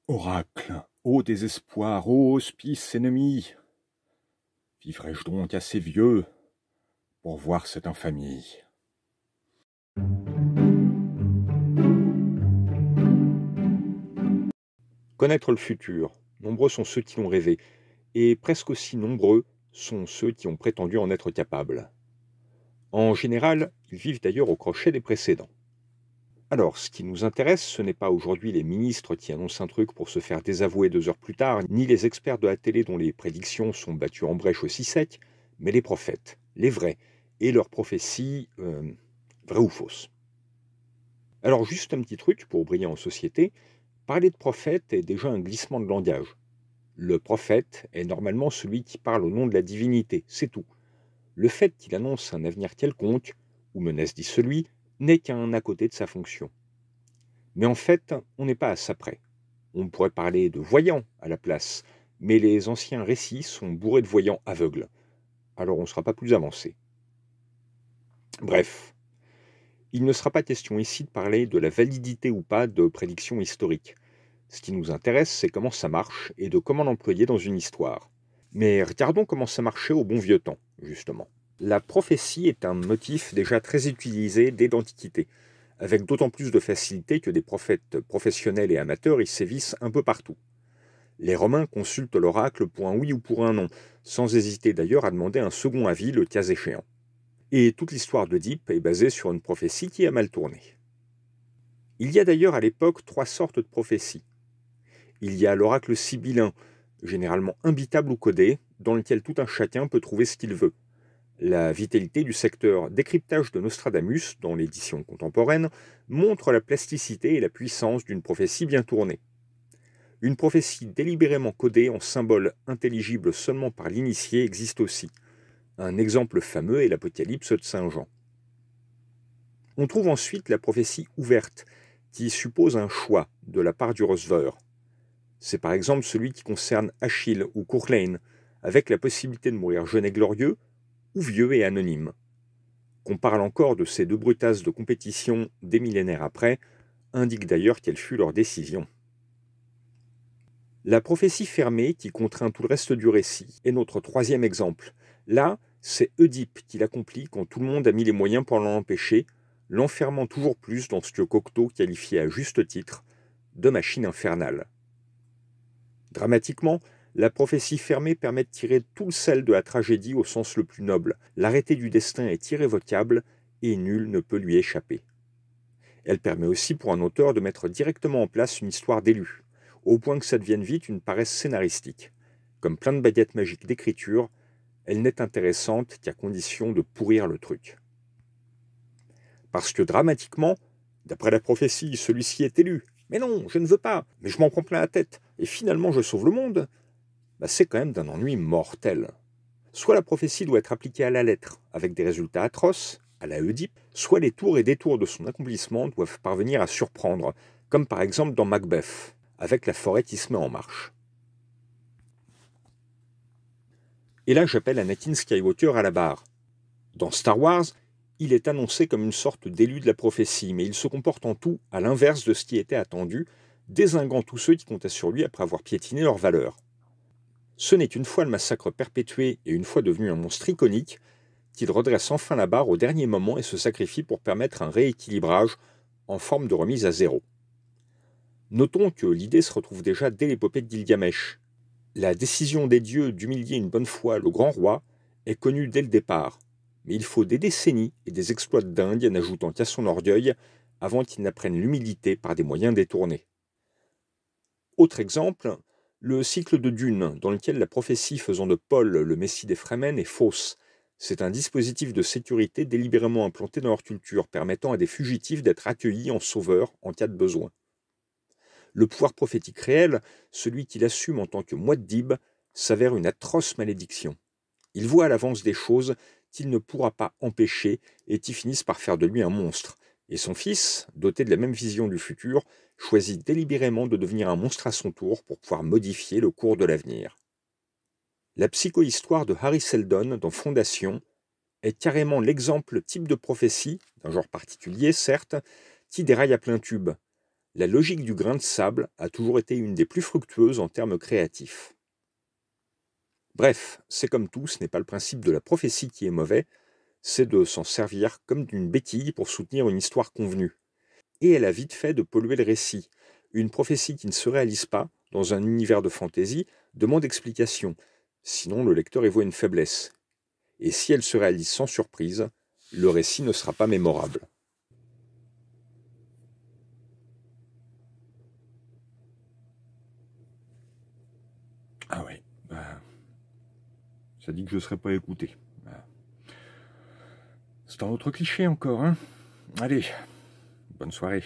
Oracle, ô désespoir, ô hospice ennemi, vivrai-je donc assez vieux pour voir cette infamie? Connaître le futur, nombreux sont ceux qui l'ont rêvé, et presque aussi nombreux sont ceux qui ont prétendu en être capables. En général, ils vivent d'ailleurs au crochet des précédents. Alors, ce qui nous intéresse, ce n'est pas aujourd'hui les ministres qui annoncent un truc pour se faire désavouer 2 heures plus tard, ni les experts de la télé dont les prédictions sont battues en brèche aussi sec, mais les prophètes, les vrais, et leurs prophéties, vraies ou fausses. Alors, juste un petit truc pour briller en société, parler de prophète est déjà un glissement de langage. Le prophète est normalement celui qui parle au nom de la divinité, c'est tout. Le fait qu'il annonce un avenir quelconque, ou menace dit celui, n'est qu'un à côté de sa fonction. Mais en fait, on n'est pas à ça près. On pourrait parler de voyant à la place, mais les anciens récits sont bourrés de voyants aveugles. Alors on ne sera pas plus avancé. Bref, il ne sera pas question ici de parler de la validité ou pas de prédictions historiques. Ce qui nous intéresse, c'est comment ça marche et de comment l'employer dans une histoire. Mais regardons comment ça marchait au bon vieux temps, justement. La prophétie est un motif déjà très utilisé dès l'Antiquité, avec d'autant plus de facilité que des prophètes professionnels et amateurs y sévissent un peu partout. Les Romains consultent l'oracle pour un oui ou pour un non, sans hésiter d'ailleurs à demander un second avis le cas échéant. Et toute l'histoire d'Œdipe est basée sur une prophétie qui a mal tourné. Il y a d'ailleurs à l'époque 3 sortes de prophéties. Il y a l'oracle sibyllin, généralement imbitable ou codé, dans lequel tout un chacun peut trouver ce qu'il veut. La vitalité du secteur décryptage de Nostradamus, dans l'édition contemporaine, montre la plasticité et la puissance d'une prophétie bien tournée. Une prophétie délibérément codée en symboles intelligibles seulement par l'initié existe aussi. Un exemple fameux est l'Apocalypse de Saint Jean. On trouve ensuite la prophétie ouverte, qui suppose un choix de la part du receveur. C'est par exemple celui qui concerne Achille ou Courlane, avec la possibilité de mourir jeune et glorieux, ou vieux et anonyme. Qu'on parle encore de ces 2 brutasses de compétition des millénaires après, indique d'ailleurs quelle fut leur décision. La prophétie fermée, qui contraint tout le reste du récit, est notre 3e exemple. Là, c'est Œdipe qui l'accomplit quand tout le monde a mis les moyens pour l'en empêcher, l'enfermant toujours plus dans ce que Cocteau qualifiait à juste titre de machine infernale. Dramatiquement, la prophétie fermée permet de tirer tout le sel de la tragédie au sens le plus noble. L'arrêté du destin est irrévocable et nul ne peut lui échapper. Elle permet aussi pour un auteur de mettre directement en place une histoire d'élu, au point que ça devienne vite une paresse scénaristique. Comme plein de baguettes magiques d'écriture, elle n'est intéressante qu'à condition de pourrir le truc. Parce que dramatiquement, d'après la prophétie, celui-ci est élu. Mais non, je ne veux pas, mais je m'en prends plein la tête, et finalement je sauve le monde. C'est quand même d'un ennui mortel. Soit la prophétie doit être appliquée à la lettre, avec des résultats atroces, à la Œdipe, soit les tours et détours de son accomplissement doivent parvenir à surprendre, comme par exemple dans Macbeth, avec la forêt qui se met en marche. Et là j'appelle Anakin Skywalker à la barre. Dans Star Wars, il est annoncé comme une sorte d'élu de la prophétie, mais il se comporte en tout à l'inverse de ce qui était attendu, dézinguant tous ceux qui comptaient sur lui après avoir piétiné leurs valeurs. Ce n'est qu'une fois le massacre perpétué et une fois devenu un monstre iconique qu'il redresse enfin la barre au dernier moment et se sacrifie pour permettre un rééquilibrage en forme de remise à zéro. Notons que l'idée se retrouve déjà dès l'épopée de Gilgamesh. La décision des dieux d'humilier une bonne fois le grand roi est connue dès le départ, mais il faut des décennies et des exploits de dingue n'ajoutant qu'à son orgueil avant qu'il n'apprenne l'humilité par des moyens détournés. Autre exemple, le cycle de Dune, dans lequel la prophétie faisant de Paul le messie des Fremen est fausse. C'est un dispositif de sécurité délibérément implanté dans leur culture, permettant à des fugitifs d'être accueillis en sauveurs en cas de besoin. Le pouvoir prophétique réel, celui qu'il assume en tant que Muad'Dib, s'avère une atroce malédiction. Il voit à l'avance des choses qu'il ne pourra pas empêcher et qui finissent par faire de lui un monstre. Et son fils, doté de la même vision du futur, choisit délibérément de devenir un monstre à son tour pour pouvoir modifier le cours de l'avenir. La psychohistoire de Harry Seldon dans Fondation est carrément l'exemple type de prophétie, d'un genre particulier certes, qui déraille à plein tube. La logique du grain de sable a toujours été une des plus fructueuses en termes créatifs. Bref, c'est comme tout, ce n'est pas le principe de la prophétie qui est mauvais, c'est de s'en servir comme d'une béquille pour soutenir une histoire convenue. Et elle a vite fait de polluer le récit. Une prophétie qui ne se réalise pas, dans un univers de fantaisie, demande explication, sinon le lecteur y voit une faiblesse. Et si elle se réalise sans surprise, le récit ne sera pas mémorable. Ah ouais, bah, ça dit que je ne serais pas écouté. Bah, c'est un autre cliché encore, hein. Allez, bonne soirée.